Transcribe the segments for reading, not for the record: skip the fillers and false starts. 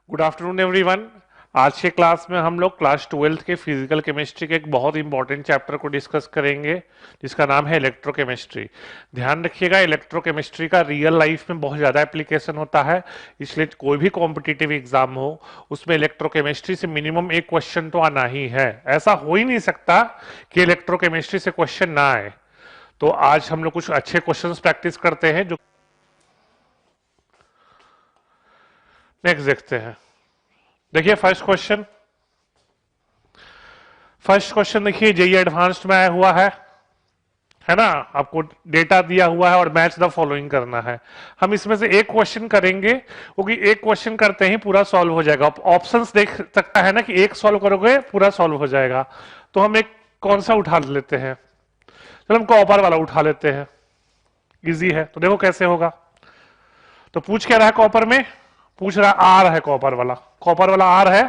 Good afternoon everyone. आज के class में हम लोग क्लास 12th के फिजिकल केमिस्ट्री के एक बहुत इंपॉर्टेंट चैप्टर को डिस्कस करेंगे जिसका नाम है इलेक्ट्रोकेमिस्ट्री। ध्यान रखिएगा, इलेक्ट्रोकेमिस्ट्री का रियल लाइफ में बहुत ज़्यादा एप्लीकेशन होता है, इसलिए कोई भी कॉम्पिटिटिव एग्जाम हो उसमें इलेक्ट्रोकेमिस्ट्री से मिनिमम एक क्वेश्चन तो आना ही है। ऐसा हो ही नहीं सकता कि इलेक्ट्रोकेमिस्ट्री से क्वेश्चन ना आए। तो आज हम लोग कुछ अच्छे क्वेश्चन प्रैक्टिस करते हैं। जो नेक्स्ट देखते हैं, देखिए फर्स्ट क्वेश्चन देखिए जेई एडवांस्ड में आया हुआ है ना। आपको डेटा दिया हुआ है और मैच द फॉलोइंग करना है। हम इसमें से एक क्वेश्चन करेंगे क्योंकि एक क्वेश्चन करते ही पूरा सॉल्व हो जाएगा। ऑप्शंस देख सकता है ना कि एक सॉल्व करोगे पूरा सॉल्व हो जाएगा। तो हम एक कौन सा उठा लेते हैं, चलो हम कॉपर वाला उठा लेते हैं, इजी है। तो देखो कैसे होगा। तो पूछ क्या रहा है कॉपर में, पूछ रहा आर है, कॉपर वाला आर है।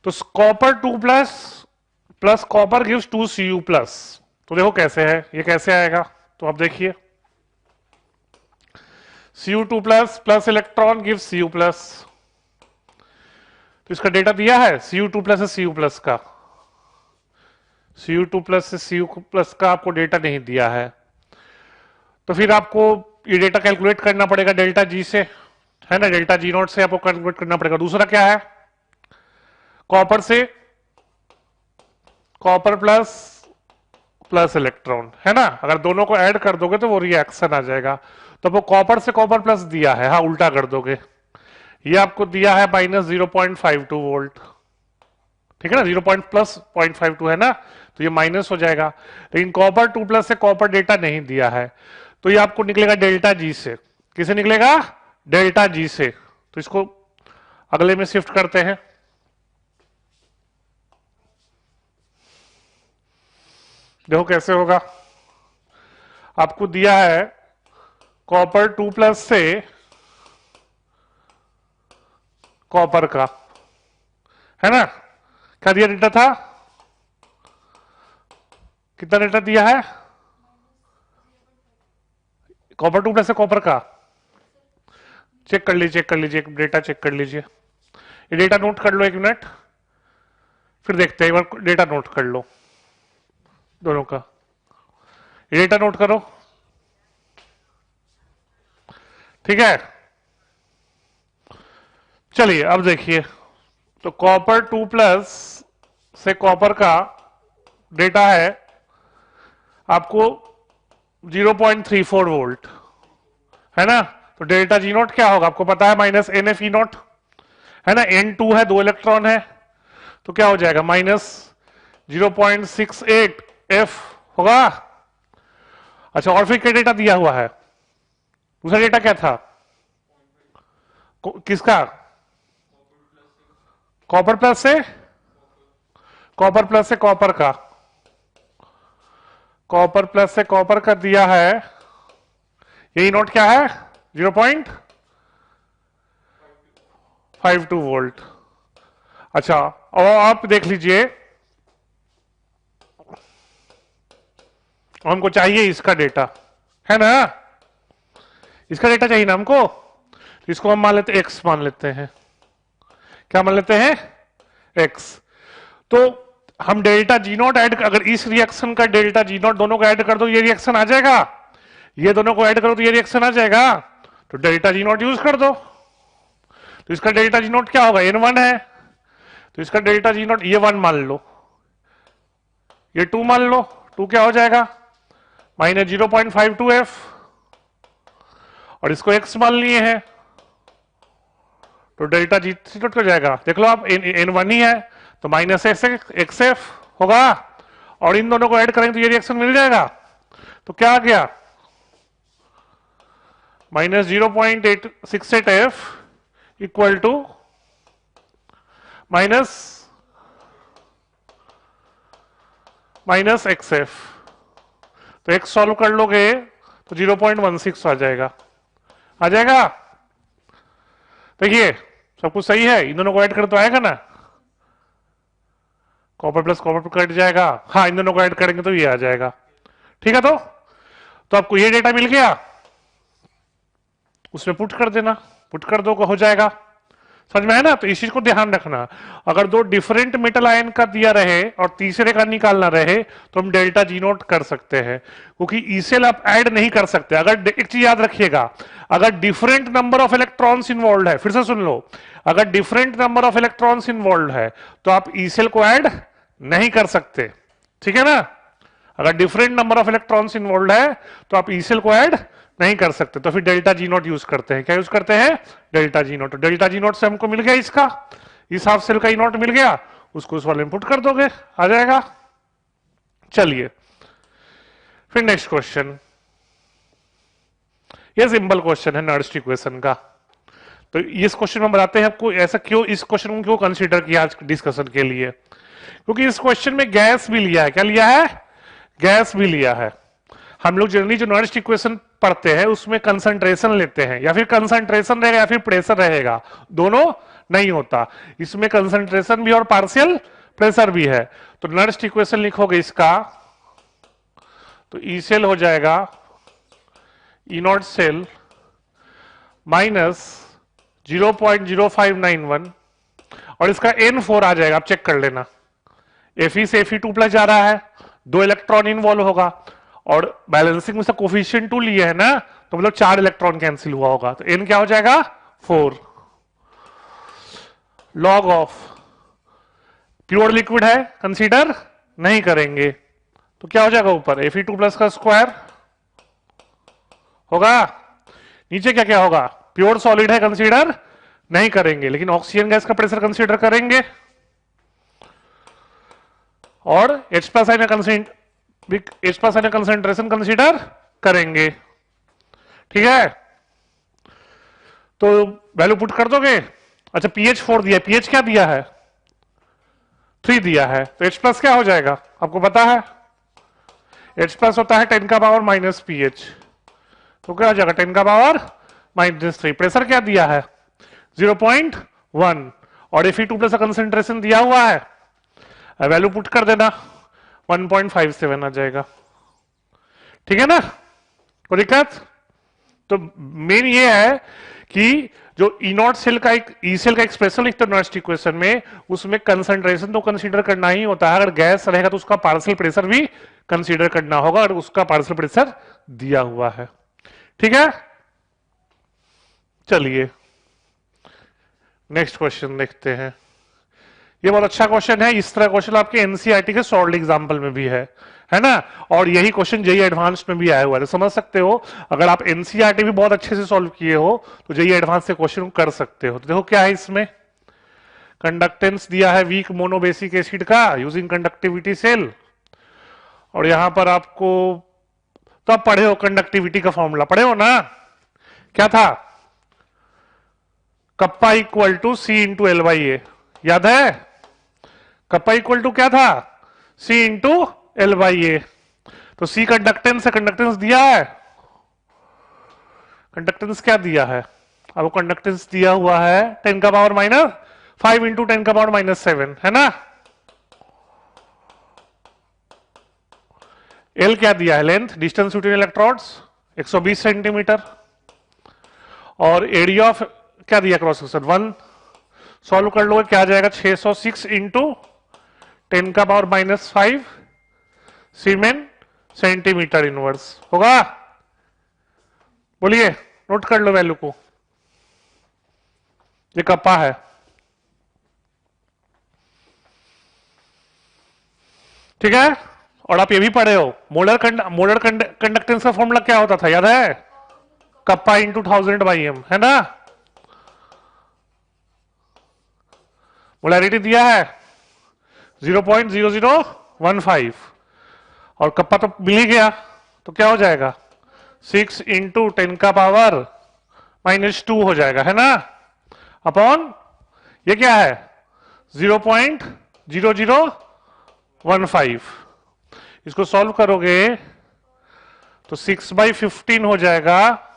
तो copper 2 plus plus copper gives 2 Cu plus. तो देखो कैसे है, ये कैसे आएगा। तो आप देखिए Cu2 plus plus electron gives Cu plus. तो इसका डेटा दिया है Cu2 प्लस से Cu प्लस का, Cu2 प्लस से Cu प्लस का आपको डेटा नहीं दिया है। तो फिर आपको ये डेटा कैलकुलेट करना पड़ेगा डेल्टा जी से, है ना। डेल्टा जी नॉट से आपको कैलकुलेट करना पड़ेगा। दूसरा क्या है, कॉपर से कॉपर प्लस प्लस इलेक्ट्रॉन, है ना। अगर दोनों को ऐड कर दोगे तो वो रिएक्शन आ जाएगा। तो वो कॉपर से कॉपर प्लस दिया है, हाँ उल्टा कर दोगे। ये आपको दिया है माइनस 0.52 वोल्ट, ठीक है ना। 0 प्लस 0.52 है ना, तो ये माइनस हो जाएगा। लेकिन कॉपर 2 प्लस से कॉपर डेटा नहीं दिया है, तो ये आपको निकलेगा डेल्टा जी से। किसे निकलेगा, डेल्टा जी से। तो इसको अगले में शिफ्ट करते हैं। देखो कैसे होगा। आपको दिया है कॉपर 2 प्लस से कॉपर का, है ना। क्या दिया डेटा था, कितना डेटा दिया है कॉपर 2 प्लस से कॉपर का। चेक कर लीजिए डेटा चेक कर लीजिए। ये डेटा नोट कर लो, एक मिनट, फिर देखते हैं। एक बार डेटा नोट कर लो दोनों का। ये डेटा नोट करो, ठीक है। चलिए अब देखिए, तो कॉपर 2 प्लस से कॉपर का डेटा है आपको 0.34 वोल्ट, है ना। तो डेल्टा जी नोट क्या होगा आपको पता है, minus N F E naught, है ना। N2 है, 2 इलेक्ट्रॉन है, तो क्या हो जाएगा माइनस 0.68 एफ होगा। अच्छा, और फिर क्या डेटा दिया हुआ है, दूसरा डेटा क्या था किसका, कॉपर प्लस से कॉपर का, कॉपर प्लस से कॉपर का दिया है। यही नोट क्या है 0.52 वोल्ट। अच्छा, और आप देख लीजिए, हमको चाहिए इसका डेटा, है ना। इसका डेटा चाहिए ना हमको, तो इसको हम मान लेते एक्स मान लेते हैं। क्या मान लेते हैं, एक्स। तो हम डेल्टा जी नॉट ऐड, अगर इस रिएक्शन का डेल्टा जी नॉट दोनों को ऐड कर दो ये रिएक्शन आ जाएगा, ये दोनों को ऐड करो तो ये रिएक्शन आ जाएगा। तो डेल्टा जी नॉट यूज कर दो। तो इसका डेल्टा जी नॉट क्या होगा, N1 है, तो इसका डेल्टा जी नॉट ये 1 मान लो, ये 2 मान लो। 2 क्या हो जाएगा माइनस 0.52 एफ, और इसको एक्स मान लिए हैं, तो डेल्टा जी नॉट हो जाएगा। देख लो आप, N1 ही है तो माइनस एक्स एफ होगा, और इन दोनों को ऐड करेंगे तो ये रिएक्शन मिल जाएगा। तो क्या आ गया minus 0.868 F equal to minus X F. तो एक्स सॉल्व कर लोगे तो 0.16 आ जाएगा। देखिए सब कुछ सही है, इन दोनों को ऐड कर तो आएगा ना, कॉपर प्लस कॉपर कट जाएगा, हाँ इन दोनों को ऐड करेंगे तो ये आ जाएगा, ठीक है। तो आपको ये डेटा मिल गया, उसमें पुट कर देना, पुट कर दो हो जाएगा। समझ में है ना? तो इस चीज को ध्यान रखना, अगर दो डिफरेंट मेटल आयन का दिया रहे और तीसरे का निकालना रहे तो हम डेल्टा जी नोट कर सकते हैं, क्योंकि ई सेल आप ऐड नहीं कर सकते। अगर एक चीज याद रखिएगा, अगर different number of electrons involve है, फिर से सुन लो, अगर different number of electrons involve है तो आप ई सेल को ऐड नहीं कर सकते, ठीक है ना? अगर different number of electrons involve है तो आप ई सेल को ऐड नहीं कर सकते, तो फिर डेल्टा जी नोट यूज करते हैं। क्या यूज करते हैं? Delta G note. तो डेल्टा जी नोट से हमको मिल गया इसका, इस हाफ सेल का ई नोट मिल गया, उसको उस वाले में पुट कर दोगे, आ जाएगा। चलिए फिर नेक्स्ट क्वेश्चन, ये सिंपल क्वेश्चन है नर्स्ट इक्वेशन का। तो इस क्वेश्चन में बताते हैं आपको ऐसा क्यों, इस क्वेश्चन को क्यों कंसीडर किया आज डिस्कशन के लिए, क्योंकि इस क्वेश्चन में गैस भी लिया है। क्या लिया है? गैस भी लिया है। हम लोग जनरली जो नर्स्ट इक्वेशन पढ़ते हैं उसमें कंसंट्रेशन लेते हैं, या फिर कंसंट्रेशन रहेगा या फिर प्रेशर रहेगा, दोनों नहीं होता। इसमें कंसंट्रेशन भी और पार्शियल प्रेशर भी है। तो नर्स्ट इक्वेशन लिखोगे इसका, तो ई सेल हो जाएगा ई नॉट सेल माइनस 0.0591 और इसका N4 आ जाएगा, आप चेक कर लेना। Fe से Fe2 प्लस जा रहा है, 2 इलेक्ट्रॉन इन्वॉल्व होगा और बैलेंसिंग में से कोफिशिएंट 2 लिए है ना, तो मतलब 4 इलेक्ट्रॉन कैंसिल हुआ होगा, तो N क्या हो जाएगा? 4 लॉग ऑफ प्योर लिक्विड है, कंसीडर नहीं करेंगे, तो क्या हो जाएगा ऊपर Fe2 प्लस का स्क्वायर होगा, नीचे क्या क्या होगा? प्योर सॉलिड है, कंसीडर नहीं करेंगे, लेकिन ऑक्सीजन गैस का प्रेशर कंसीडर करेंगे और H plus ion concentration consider करेंगे, ठीक है? तो वैल्यू पुट कर दोगे। अच्छा pH 4 दिया है, pH क्या दिया है? 3 दिया है, तो H प्लस क्या हो जाएगा आपको पता है? H प्लस होता है 10 का पावर माइनस pH, तो क्या हो जाएगा 10 का पावर -3। प्रेशर क्या दिया है? 0.1 और Fe2 प्लस का कंसेंट्रेशन दिया हुआ है, वैल्यू पुट कर देना, 1.57 आ जाएगा, ठीक है ना? कोई दिक्कत? तो मेन ये है कि जो ई नॉट सेल का एक ई सेल का एक्सप्रेशन लिखते हैं नॉस्ट इक्वेशन में, उसमें कंसंट्रेशन तो कंसीडर करना ही होता है। अगर गैस रहेगा तो उसका पार्शियल प्रेशर भी कंसीडर करना होगा, और उसका पार्शियल प्रेशर दिया हुआ है, ठीक है? चलिए नेक्स्ट क्वेश्चन देखते हैं। ये बहुत अच्छा क्वेश्चन है, इस तरह क्वेश्चन आपके एनसीईआरटी के सॉल्ड एग्जाम्पल में भी है ना? और यही क्वेश्चन जेईई एडवांस में भी आया हुआ है, तो समझ सकते हो अगर आप एनसीईआरटी भी बहुत अच्छे से सॉल्व किए हो तो जेईई एडवांस से क्वेश्चन कर सकते हो। तो देखो क्या है इसमें, कंडक्टेंस दिया है वीक मोनोबेसिक एसिड का यूजिंग कंडक्टिविटी सेल, और यहां पर आपको, तो आप पढ़े हो कंडक्टिविटी का फॉर्मूला, पढ़े हो ना? क्या था? Kappa equal to C into L by A, याद है? कप्पा इक्वल टू क्या था? C into L by A. तो सी कंडक्टेंस है, कंडक्टेंस दिया है, कंडक्टेंस क्या दिया है? अब कंडक्टेंस दिया हुआ है 10 का पावर -5 इंटू 10 का पावर -7, है ना? एल क्या दिया है? Length, distance between electrodes 120 centimetre, और एरिया ऑफ क्या दिया क्रॉस सेक्शन 1। सॉल्व कर लोगे क्या आ जाएगा? 606 इंटू 10 का पावर -5 सीमेन सेंटीमीटर इनवर्स होगा। बोलिए, नोट कर लो वैल्यू को, ये कप्पा है, ठीक है? और आप ये भी पढ़े हो मोलर कंडक्टेंस का फॉर्मूला क्या होता था, याद है? कप्पा इंटू 1000/m, है ना? मोलैरिटी दिया है 0.0015, और कप्पा तो मिल ही गया, तो क्या हो जाएगा? 6 इंटू 10 का पावर -2 हो जाएगा, है ना? अपॉन ये क्या है? 0.0015। इसको सॉल्व करोगे तो 6/15 हो जाएगा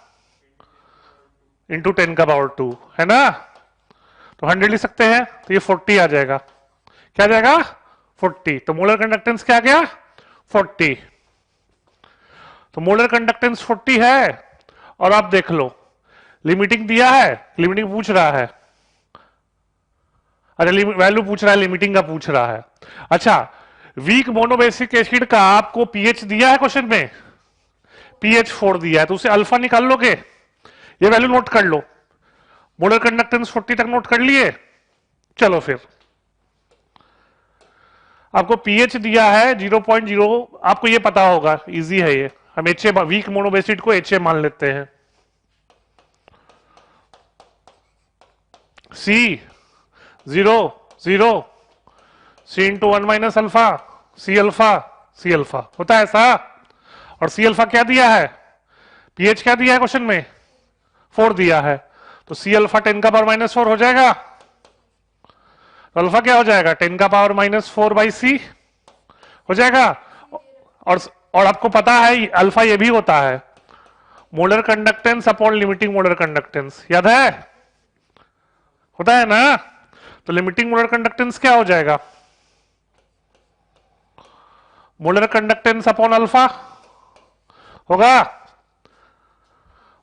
इंटू 10 का पावर 2, है ना? तो 100 लिख सकते हैं, तो ये 40 आ जाएगा। क्या आ जाएगा? 40। तो मोलर कंडक्टेंस क्या आ गया? 40। तो मोलर कंडक्टेंस 40 है, और आप देख लो लिमिटिंग दिया है, लिमिटिंग पूछ रहा है, अच्छा वैल्यू पूछ रहा है, लिमिटिंग का पूछ रहा है। अच्छा वीक मोनोबेसिक एसिड का आपको पीएच दिया है क्वेश्चन में, पीएच 4 दिया है, तो उसे अल्फा निकाल लोगे, ये वैल्यू नोट कर लो। मोलर कंडक्टेंस 40 तक नोट कर लिए। चलो फिर आपको पीएच दिया है 0.0, आपको ये पता होगा, इजी है ये। हम एच वीक मोनोबेसिड को एच मान लेते हैं। C 0 0 C into 1 minus alpha, C alpha, C alpha होता है ऐसा। और सी अल्फा क्या दिया है, पीएच क्या दिया है क्वेश्चन में, 4 दिया है, तो सी अल्फा 10 का पावर माइनस 4 हो जाएगा। तो अल्फा क्या हो जाएगा, 10 का पावर माइनस 4 बाई सी हो जाएगा। और आपको पता है अल्फा ये भी होता है molar conductance upon limiting molar conductance, याद है, होता है ना। तो लिमिटिंग मोलर कंडक्टेंस क्या हो जाएगा, मोलर कंडक्टेंस अपॉन अल्फा होगा,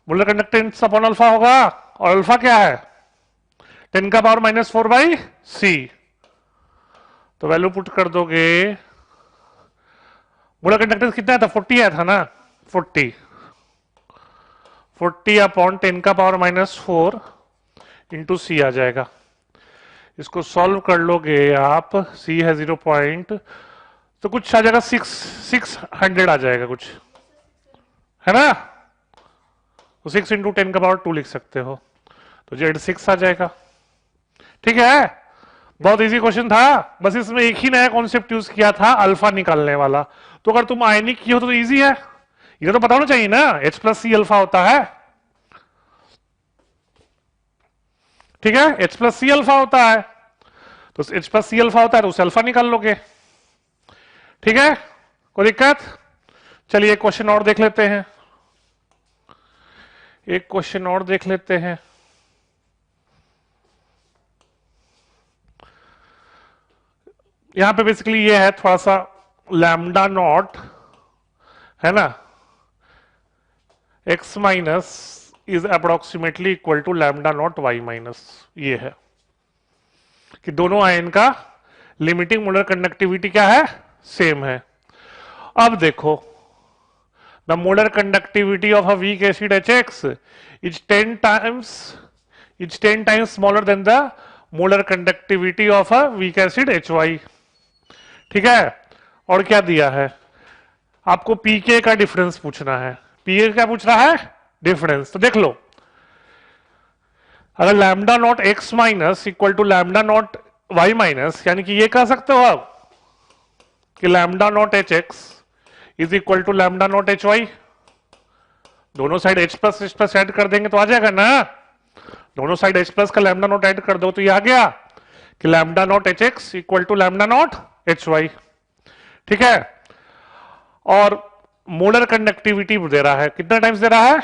मोलर कंडक्टेंस अपॉन अल्फा होगा। और अल्फा क्या है, 10 का पावर माइनस 4 बाई सी। तो वैल्यू पुट कर दोगे, मोलर कंडक्टेंस कितना था, 40 आया था ना, 40 अपॉन 10 का पावर माइनस 4 इंटू सी आ जाएगा। इसको सॉल्व कर लोगे आप, सी है 0 पॉइंट, तो कुछ आ जाएगा 600 आ जाएगा कुछ, है ना। तो 6 इंटू 10 का पावर 2 लिख सकते हो, तो जेड 6 आ जाएगा। ठीक है, बहुत इजी क्वेश्चन था, बस इसमें एक ही नया कॉन्सेप्ट यूज किया था, अल्फा निकालने वाला। तो अगर तुम आयनिक की हो तो इजी है, ये तो पता होना चाहिए ना, H प्लस सी अल्फा होता है। ठीक है, H प्लस सी अल्फा होता है, तो H प्लस सी अल्फा होता है तो उसे अल्फा निकाल लोगे। ठीक है, कोई दिक्कत। चलिए एक क्वेश्चन और देख लेते हैं, एक क्वेश्चन और देख लेते हैं। यहां पे बेसिकली ये है थोड़ा सा लैम्डा नॉट, है ना, x minus is approximately equal to lambda naught y minus, ये है कि दोनों आयन का लिमिटिंग मोलर कंडक्टिविटी क्या है, सेम है। अब देखो, the molar conductivity of a weak acid HX is 10 times smaller than the molar conductivity of a weak acid HY। ठीक है, और क्या दिया है आपको, पीके का डिफरेंस पूछना है। पीके क्या पूछ रहा है, डिफरेंस। तो देख लो, अगर lambda naught X minus equal to lambda naught Y minus, यानी कि ये कह सकते हो आप कि lambda naught H X is equal to lambda naught H Y. दोनों साइड एच प्लस ऐड कर देंगे तो आ जाएगा ना, दोनों साइड एच प्लस का लैम्डा नॉट ऐड कर दो तो ये आ गया कि lambda naught H X equal to lambda naught H Y. ठीक है, और मोलर कंडक्टिविटी दे रहा है, कितना टाइम्स दे रहा है,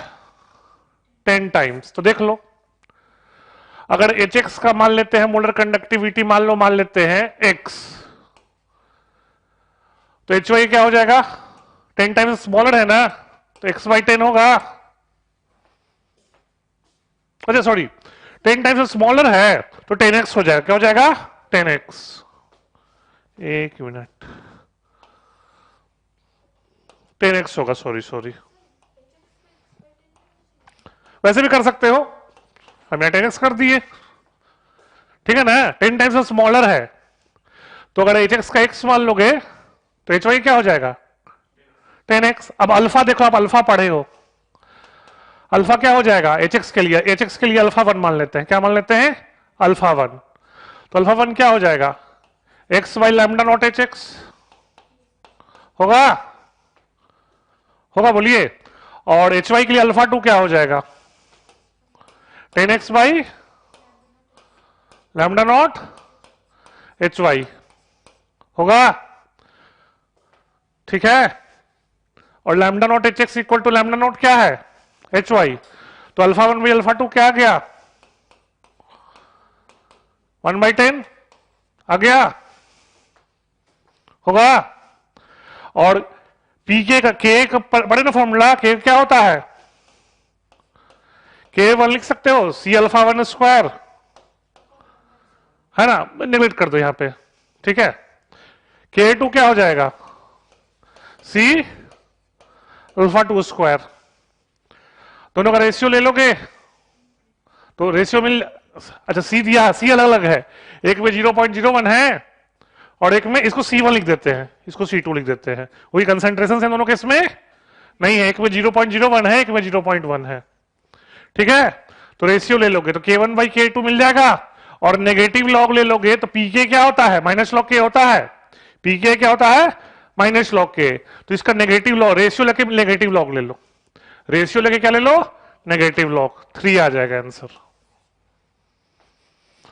10 टाइम्स। तो देख लो, अगर एच एक्स का मान लेते हैं मोलर कंडक्टिविटी, मान लेते हैं एक्स, तो एच वाई क्या हो जाएगा, 10 टाइम्स स्मॉलर है ना, तो एक्स बाई 10 होगा। अच्छा सॉरी, 10 टाइम्स स्मॉलर है तो 10x हो जाएगा, क्या हो जाएगा, 10x। एक मिनट, 10x होगा, सॉरी वैसे भी कर सकते हो, हम यहाँ 10x कर दिए। ठीक है ना, 10 टाइम्स स्मॉलर है, तो अगर hx का x मान लोगे तो hy क्या हो जाएगा, 10x। अब अल्फा देखो, आप अल्फा पढ़े हो, अल्फा क्या हो जाएगा hx के लिए अल्फा 1 मान लेते हैं, क्या मान लेते हैं, अल्फा 1। तो अल्फा 1 क्या हो जाएगा, x by lambda naught hx होगा, बोलिए। और hy के लिए अल्फा 2 क्या हो जाएगा, 10x by lambda naught hy होगा। ठीक है, और lambda naught hx equal to lambda naught क्या है, hy। तो अल्फा 1 बाई अल्फा 2 क्या आ गया, 1/10 आ गया, होगा। और पीके का के पढ़े ना फॉर्मूला, के क्या होता है, के 1 लिख सकते हो, सी अल्फा 1 स्क्वायर, है ना, नेगलेक्ट कर दो यहां पे, ठीक है। K2 क्या हो जाएगा, C अल्फा 2 स्क्वायर, दोनों का रेशियो ले लोगे तो रेशियो मिल, अच्छा C दिया, C अलग अलग है, एक में 0.01 है और एक में, इसको C1 लिख देते हैं, इसको C2 लिख देते हैं, वही कंसेंट्रेशन है दोनों के, इसमें नहीं है, एक में 0.01 है, एक में 0.1 है, ठीक है। तो रेशियो ले लोगे तो K1 बाई K2 मिल जाएगा, और नेगेटिव लॉग ले लोगे तो पीके क्या होता है, माइनस लॉग के होता है, पीके क्या होता है, माइनस लॉग के, तो इसका नेगेटिव लॉग, रेशियो लेके नेगेटिव लॉग ले लो, रेशियो लेके क्या ले लो, नेगेटिव लॉग, 3 आ जाएगा आंसर।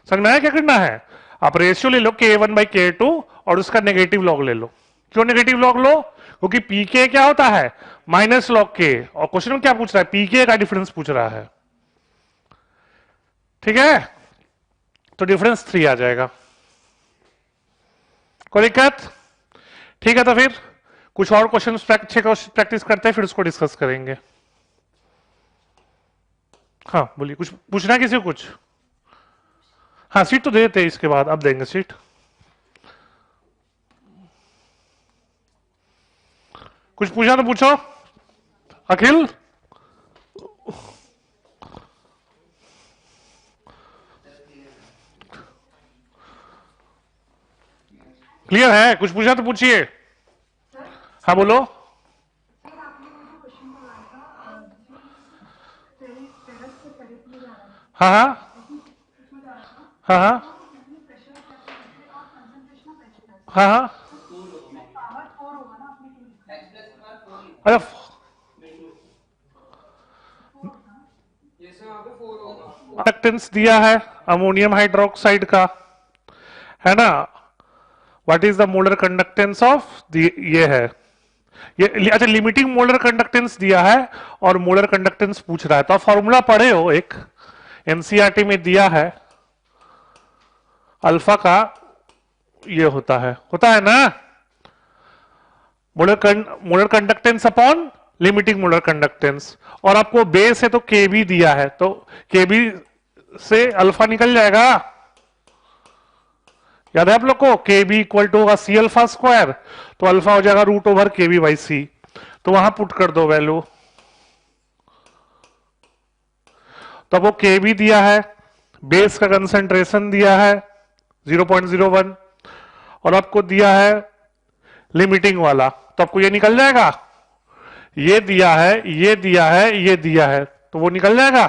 समझ में आया क्या करना है, आप रेशियो ले लो K1 बाई K2 और उसका नेगेटिव लॉग ले लो। क्यों नेगेटिव लॉग लो, क्योंकि पीके क्या होता है, माइनस लॉग के, और क्वेश्चन में क्या पूछ रहा है, पीके का डिफरेंस पूछ रहा है, ठीक है। तो डिफरेंस 3 आ जाएगा, कोई दिक्कत, ठीक है। तो फिर कुछ और क्वेश्चन प्रैक्टिस करते हैं, फिर उसको डिस्कस करेंगे। हाँ बोलिए, कुछ पूछना है किसी को कुछ, हाँ सीट तो देते हैं, इसके बाद अब देंगे सीट। कुछ पूछा तो पूछो, अखिल। क्लियर है, कुछ पूछा तो पूछिए, हाँ बोलो। हाँ हाँ हाँ हाँ हाँ हाँ, अच्छा कंडक्टेंस दिया है अमोनियम हाइड्रोक्साइड का, है ना, what is the molar conductance of, ये है ये, अच्छा लिमिटिंग मोलर कंडक्टेंस दिया है और मोलर कंडक्टेंस पूछ रहा है, तो आप फॉर्मूला पढ़े हो, एक एनसीईआरटी में दिया है, अल्फा का ये होता है ना, molar conductance upon limiting molar conductance, और आपको बेस है तो के बी दिया है, तो के बी से अल्फा निकल जाएगा, याद है आप लोग को, के बी इक्वल टू होगा सी अल्फा स्क्वायर, तो अल्फा हो जाएगा रूट ओवर के बी बाई सी, तो वहां पुट कर दो वैल्यू, तो वो के बी दिया है, बेस का कंसेंट्रेशन दिया है 0.01, और आपको दिया है लिमिटिंग वाला, तो आपको ये निकल जाएगा, ये दिया है, ये दिया है, ये दिया है, तो वो निकल जाएगा,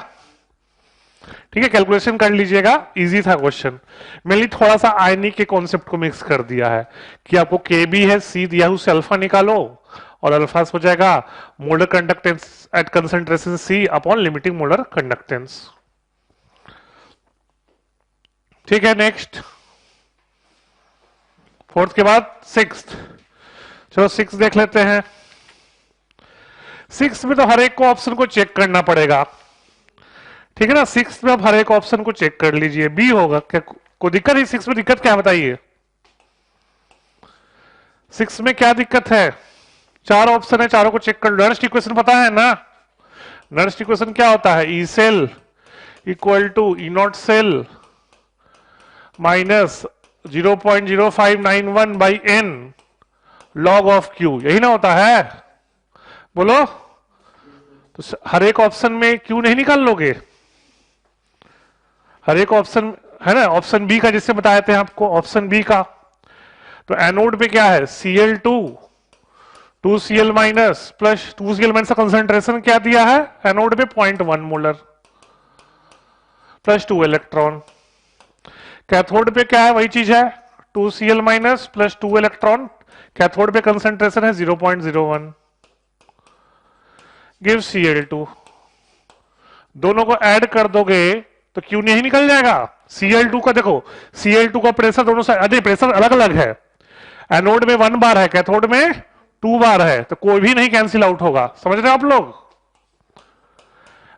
ठीक है। कैलकुलेशन कर लीजिएगा, इजी था क्वेश्चन, मैंने थोड़ा सा आयनिक के कॉन्सेप्ट को मिक्स कर दिया है कि आपको के बी है, सी दिया है, उससे अल्फा निकालो और अल्फा हो जाएगा मोलर कंडक्टेंस एट कंसेंट्रेशन सी अपॉन लिमिटिंग मोलर कंडक्टेंस, ठीक है। नेक्स्ट फोर्थ के बाद सिक्स्थ, चलो सिक्स देख लेते हैं। सिक्स में तो हर एक को ऑप्शन को चेक करना पड़ेगा, ठीक है ना, सिक्स में आप हर एक ऑप्शन को चेक कर लीजिए, बी होगा क्या, कोई दिक्कत है सिक्स में, दिक्कत क्या है बताइए, सिक्स में क्या दिक्कत है, 4 ऑप्शन है, चारों को चेक कर लो। नर्स्ट इक्वेशन पता है ना, नर्स्ट इक्वेशन क्या होता है, E cell equal to E naught cell minus 0.0591 by N log of Q, यही ना होता है, बोलो। तो हर एक ऑप्शन में क्यू नहीं निकाल लोगे, हर एक ऑप्शन है ना, ऑप्शन बी का जिससे बताए थे आपको, ऑप्शन बी का, तो एनोड पे क्या है, Cl2 2Cl minus plus 2Cl minus का कंसेंट्रेशन क्या दिया है एनोड पे 0.1 मोलर प्लस 2 इलेक्ट्रॉन, कैथोड पे क्या है, वही चीज है 2Cl minus plus 2 electron, cathode पे कंसेंट्रेशन है 0.01, गिव Cl2, दोनों को ऐड कर दोगे तो क्यों नहीं निकल जाएगा, Cl2 का देखो, Cl2 का प्रेशर दोनों साइड, अरे प्रेशर अलग अलग है, एनोड में 1 बार है, कैथोड में 2 बार है, तो कोई भी नहीं कैंसिल आउट होगा, समझ रहे हो आप लोग,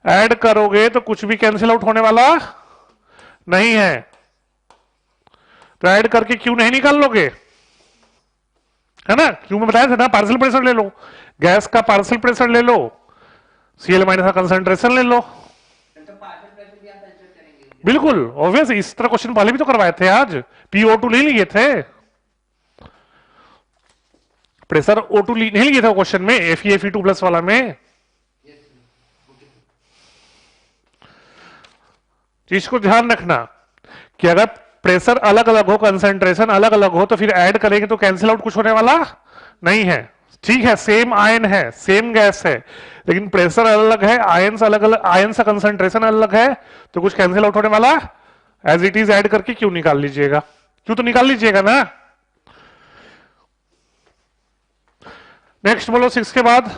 ऐड करोगे तो कुछ भी कैंसिल आउट होने वाला नहीं है, तो ऐड करके क्यों नहीं निकाल लोगे, है ना, क्यों में बताया था ना, पार्शियल प्रेशर ले लो, गैस का पार्शियल प्रेशर ले लो, Cl माइनस का कंसेंट्रेशन ले लो, बिल्कुल ऑब्वियस, इस तरह क्वेश्चन पहले भी तो करवाए थे आज, PO2 ले लिए थे, प्रेशर O2 नहीं लिए था क्वेश्चन में, Fe2+ वाला में। चीज को ध्यान रखना कि अगर प्रेशर अलग अलग हो, कंसंट्रेशन अलग अलग हो, तो फिर ऐड करेंगे तो कैंसिल आउट कुछ होने वाला नहीं है। ठीक है, सेम आयन है, सेम गैस है, लेकिन प्रेशर अलग है, आयन्स अलग अलग, आयन का कंसंट्रेशन अलग है, तो कुछ कैंसिल आउट होने वाला, एज इट इज ऐड करके क्यों निकाल लीजिएगा, क्यों तो निकाल लीजिएगा ना। नेक्स्ट बोलो, 6 के बाद,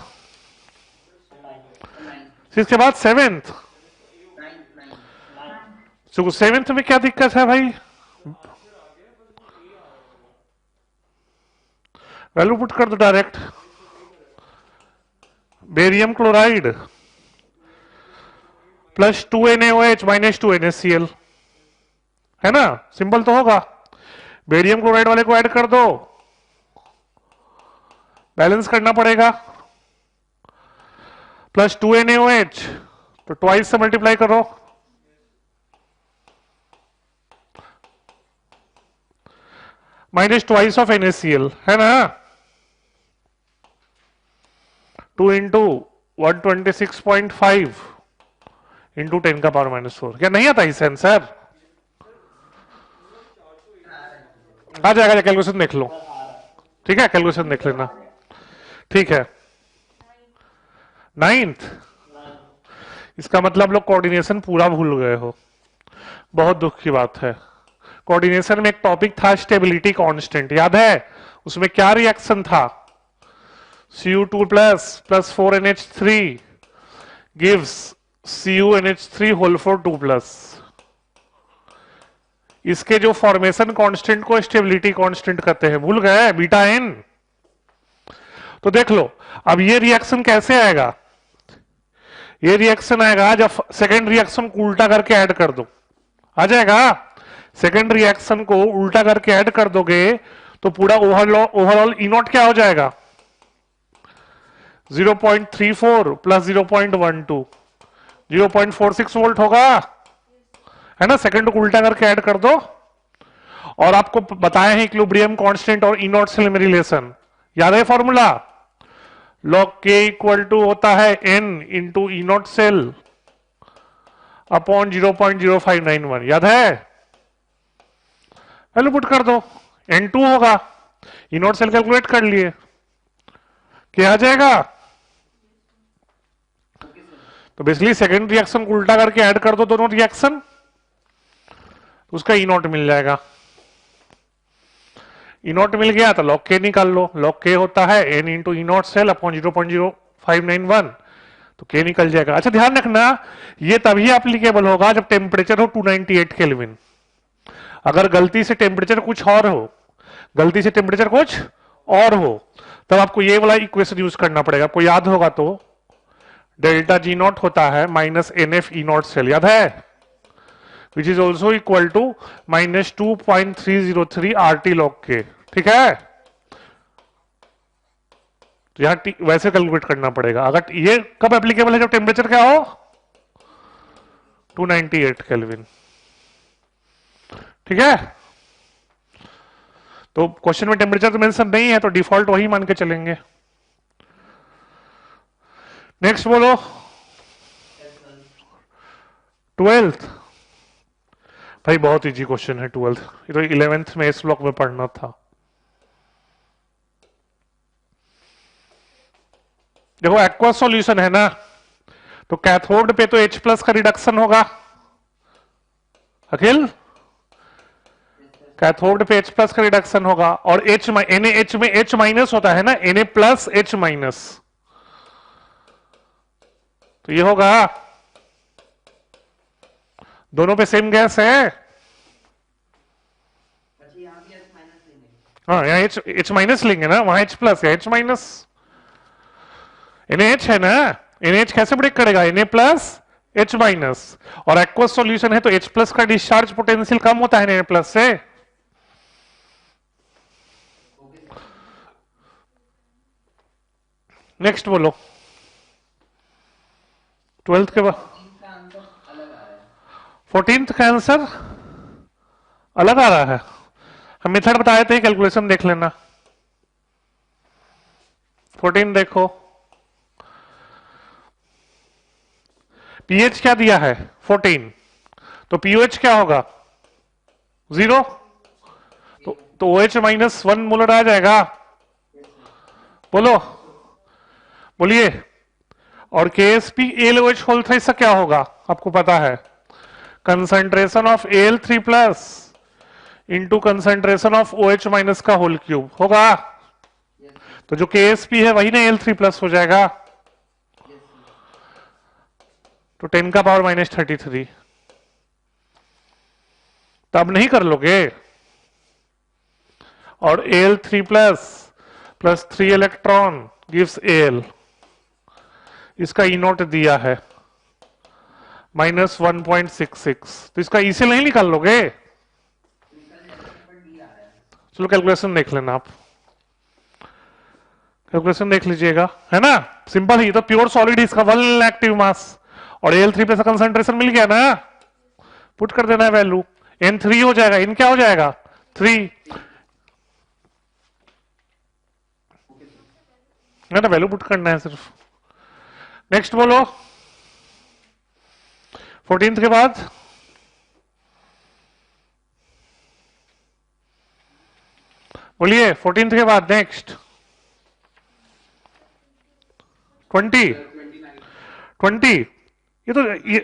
6 के बाद 7th। तो 7th में क्या दिक्कत है भाई, वैल्यू पुट कर दो direct, barium chloride plus 2NaOH minus 2NaCl, है ना, सिंपल तो होगा। बेरियम क्लोराइड वाले को ऐड कर दो, बैलेंस करना पड़ेगा, प्लस 2NaOH, तो ट्वाइस से मल्टीप्लाई करो, माइनस ट्वाइस ऑफ NaCl, है ना, 2 इंटू 126.5 इंटू 10⁻⁴। क्या नहीं आता इस आंसर, आ जाएगा, कैलकुलेशन देख लो, ठीक है, कैलकुलेशन देख लेना, ठीक है। 9th, इसका मतलब लोग कोऑर्डिनेशन पूरा भूल गए हो, बहुत दुख की बात है। कोऑर्डिनेशन में एक टॉपिक था स्टेबिलिटी कांस्टेंट, याद है, उसमें क्या रिएक्शन था, Cu2 plus 4NH3 gives CuNH3 whole for 2+। इसके जो फॉर्मेशन कांस्टेंट को स्टेबिलिटी कांस्टेंट कहते हैं, भूल गए, बीटा एन। तो देख लो, अब ये रिएक्शन कैसे आएगा, ये रिएक्शन आएगा जब सेकेंड रिएक्शन को उल्टा करके ऐड कर दो, आ जाएगा। सेकेंड रिएक्शन को उल्टा करके ऐड कर दोगे तो पूरा ओवरऑल E0 क्या हो जाएगा, 0.34 प्लस 0.12, 0.46 वोल्ट होगा, है ना। सेकंड को उल्टा करके ऐड कर दो, और आपको बताया है इक्विलिब्रियम कांस्टेंट और E0 सेल में रिलेशन, याद है formula, log K equal to होता है N into E0 cell upon 0.0591, याद है, वैल्यू पुट कर दो, N2 होगा, E0 सेल कैलकुलेट कर लिए, क्या आ जाएगा। तो बेसिकली सेकेंड रिएक्शन को उल्टा करके ऐड कर दो दोनों रिएक्शन, उसका E0 मिल जाएगा। E0 मिल गया तो log K निकाल लो, log K होता है N into E0 cell upon 0.0591, तो K निकल जाएगा। अच्छा ध्यान रखना, ये तभी एप्लीकेबल होगा जब टेम्परेचर हो 298 केल्विन। अगर गलती से टेम्परेचर कुछ और हो, गलती से टेम्परेचर कुछ और हो, तब आपको ये वाला इक्वेशन यूज करना पड़ेगा। आपको याद होगा तो डेल्टा G0 होता है माइनस NF E0 सेल, याद है, which is also equal to minus 2.303 RT log K, ठीक है। तो यहां वैसे कैलकुलेट करना पड़ेगा। अगर ये कब एप्लीकेबल है, जब टेम्परेचर क्या हो 298 केल्विन, ठीक है। तो क्वेश्चन में टेम्परेचर तो मेंशन नहीं है, तो डिफॉल्ट वही मान के चलेंगे। नेक्स्ट बोलो, 12th, भाई बहुत इजी क्वेश्चन है 12th, ये तो 11th में इस ब्लॉक में पढ़ना था। देखो एक्वा सॉल्यूशन है ना, तो कैथोड पे तो H+ का रिडक्शन होगा, अखिल, कैथोड पे H+ का रिडक्शन होगा, और NaH में H- होता है ना, Na+H-, तो ये होगा, दोनों पे सेम गैस है, हाँ यहाँ H- लेंगे ना, वहां H+ या H-, NaH है ना, NaH कैसे ब्रेक करेगा, Na+H-, और एक्वस सॉल्यूशन है तो H+ का डिस्चार्ज पोटेंशियल कम होता है Na+ से। नेक्स्ट बोलो, 12th के बाद 14th का आंसर अलग आ रहा है। हम मेथड बताए थे, कैलकुलेशन देख लेना। 14 देखो, पीएच क्या दिया है 14, तो पीओएच क्या होगा 0, तो OH -1 मोलर आ जाएगा। बोलो, बोलिए। और KSP AlOH होल 3 से क्या होगा आपको पता है, concentration of Al3 plus into concentration of OH minus का होल क्यूब होगा। तो जो KSP है वही ना Al3 प्लस हो जाएगा, तो 10 का पावर -33। तो अब नहीं कर लोगे, और Al3 plus 3 electron gives Al, इसका ई नोट दिया है -1.66, तो इसका ई से नहीं निकाल लोगे। चलो कैलकुलेशन देख लेना, आप कैलकुलेशन देख लीजिएगा, है ना, सिंपल ही। तो प्योर सॉलिड इसका 1 एक्टिव मास, और Al3 प्लस कंसंट्रेशन मिल गया ना, पुट कर देना है वैल्यू, N3 हो जाएगा, इन क्या हो जाएगा 3, है ना, वैल्यू पुट करना है सिर्फ। नेक्स्ट बोलो, 14th के बाद बोलिए, 14th के बाद नेक्स्ट 20। ये तो ये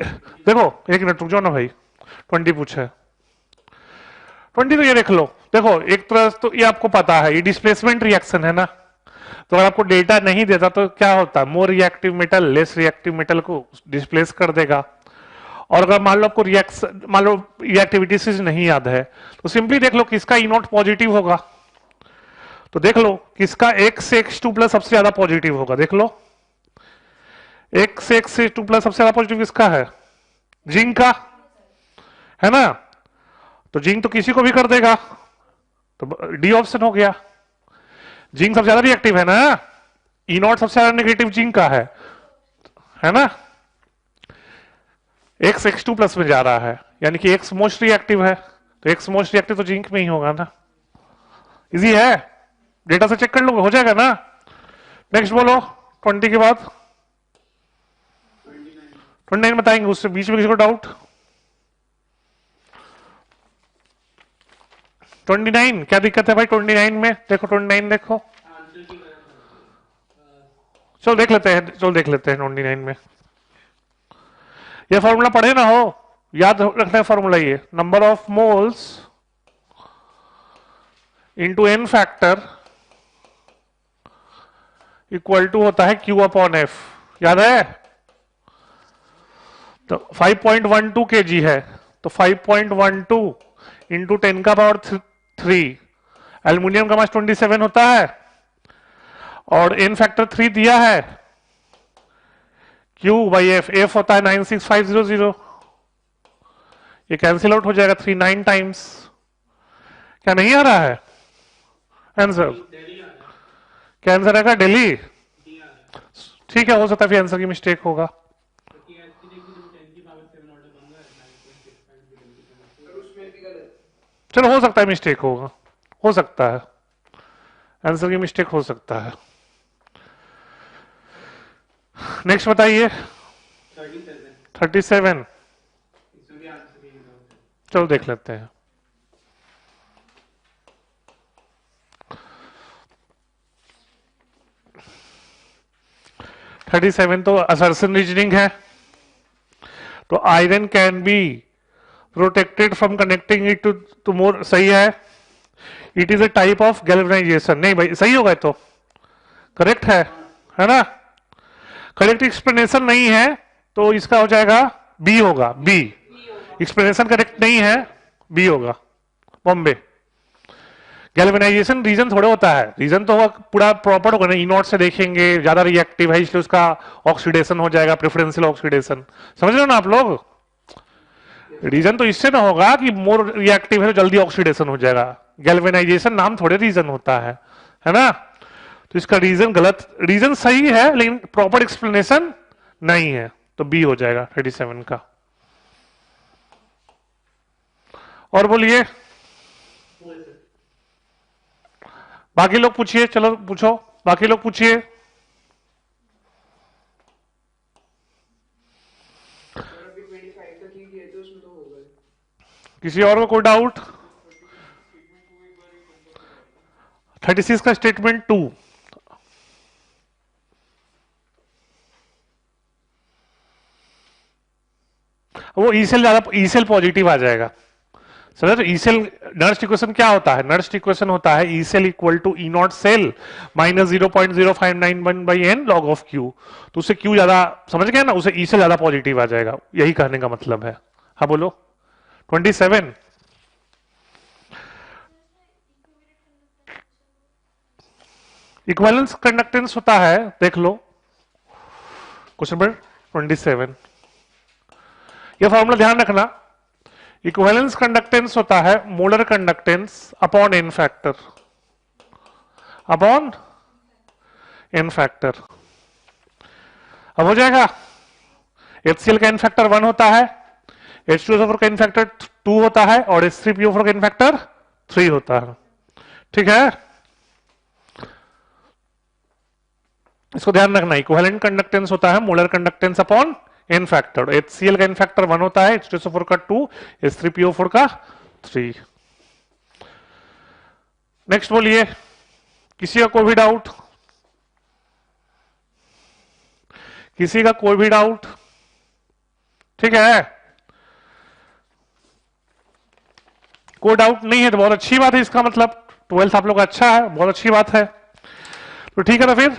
देखो, एक मिनट रुक जाओ ना भाई, 20 पूछा है, 20 तो ये देख लो। देखो एक तरह तो ये आपको पता है, ये डिस्प्लेसमेंट रिएक्शन है ना, तो अगर आपको डेटा नहीं देता तो क्या होता है, more reactive metal less reactive metal को डिस्प्लेस कर देगा। और अगर मान लो आपको रिएक्शन, मान लो रिएक्टिविटी से नहीं याद है, तो सिंपली देख लो किसका ई नोट पॉजिटिव होगा। तो देख लो किसका X2 प्लस सबसे ज्यादा पॉजिटिव होगा, देख लो X2 प्लस सबसे ज्यादा पॉजिटिव किसका है, जिंक का, है ना। तो जिंक तो किसी को भी कर देगा, तो डी ऑप्शन हो गया। जिंक सबसे ज्यादा रिएक्टिव है ना, ई नॉट सबसे ज्यादा नेगेटिव जिंक का है ना। X2 प्लस में जा रहा है, यानी कि X मोस्ट रिएक्टिव है, तो X मोस्ट रिएक्टिव तो जिंक में ही होगा ना। इजी है, डेटा से चेक कर लो, हो जाएगा ना। नेक्स्ट बोलो, 20 के बाद 29 बताएंगे, उससे बीच में किसी को डाउट। 29 क्या दिक्कत है भाई 29 में, देखो 29 देखो, चलो देख लेते हैं, 29 में। ये फॉर्मूला पढ़े ना हो, याद रखना है फॉर्मूला, ये number of moles into N factor equal to होता है Q अपॉन F, याद है। तो 5.12 kg है, तो 5.12 इंटू 10 का पावर 3, एल्यूमिनियम का मास 27 होता है, और N फैक्टर 3 दिया है, Q बाई F होता है 96500, ये कैंसिल आउट हो जाएगा 39 टाइम्स। क्या नहीं आ रहा है आंसर, क्या आंसर आएगा दिल्ली, ठीक है, हो सकता है फिर आंसर की मिस्टेक होगा। चलो हो सकता है मिस्टेक होगा, हो सकता है आंसर की मिस्टेक हो सकता है। नेक्स्ट बताइए 37, चलो देख लेते हैं। थर्टी सेवन तो असर्शन रीजनिंग है, तो iron can be protected from connecting it to more, सही है। It is a type of galvanisation, नहीं भाई सही होगा, तो करेक्ट है ना। करेक्ट एक्सप्लेनेशन नहीं है तो इसका हो जाएगा बी, होगा बी। एक्सप्लेनेशन करेक्ट नहीं है, बी होगा बॉम्बे। गैल्वेनाइजेशन रीजन थोड़े होता है, रीजन तो होगा पूरा प्रॉपर होगा ना, ई नॉट से देखेंगे ज्यादा रिएक्टिव है इसलिए उसका ऑक्सीडेशन हो जाएगा, प्रेफरेंशियल ऑक्सीडेशन, समझ रहे हो ना आप लोग। रीजन तो इससे ना होगा कि मोर रिएक्टिव है तो जल्दी ऑक्सीडेशन हो जाएगा, गैल्वेनाइजेशन नाम थोड़े रीजन होता है ना। तो इसका रीजन गलत, रीजन सही है लेकिन प्रॉपर एक्सप्लेनेशन नहीं है, तो बी हो जाएगा 37 का। और बोलिए, बाकी लोग पूछिए, चलो पूछो, बाकी लोग पूछिए। किसी और को कोई डाउट? 36 का स्टेटमेंट 2, वो ई सेल ज्यादा, ई सेल पॉजिटिव आ जाएगा। Sir E cell Nernst equation क्या होता है? नर्स्ट इक्वेशन होता है E cell equal to E naught cell minus 0.0591 by N log of Q. तो उससे क्यू ज्यादा, समझ गया ना, उसे ई सेल ज्यादा पॉजिटिव आ जाएगा, यही कहने का मतलब है। हाँ बोलो। 27 इक्विवेलेंस कंडक्टेंस होता है, देख लो क्वेश्चन नंबर 27, ये फॉर्मूला ध्यान रखना। इक्विवेलेंस कंडक्टेंस होता है molar conductance upon N factor, upon N factor. अब हो जाएगा, HCl का एन फैक्टर 1 होता है, H2SO4 का एन फैक्टर 2 होता है और H3PO4 का एन फैक्टर 3 होता है। ठीक है, इसको ध्यान रखना। इक्विवेलेंट कंडक्टेंस होता है molar conductance upon N factor. HCl का एन फैक्टर 1 होता है, H2SO4 का 2, H3PO4 का 3। नेक्स्ट बोलिए, किसी का कोई भी डाउट? किसी का कोई भी डाउट? ठीक है, कोई डाउट नहीं है तो बहुत अच्छी बात है, इसका मतलब 12th आप लोग अच्छा है, बहुत अच्छी बात है। तो ठीक है, तो फिर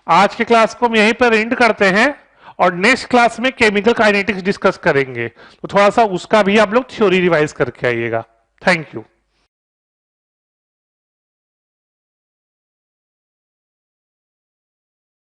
आज के क्लास को हम यहीं पर एंड करते हैं और नेक्स्ट क्लास में केमिकल काइनेटिक्स डिस्कस करेंगे, तो थोड़ा सा उसका भी आप लोग थ्योरी रिवाइज करके आइएगा। Thank you.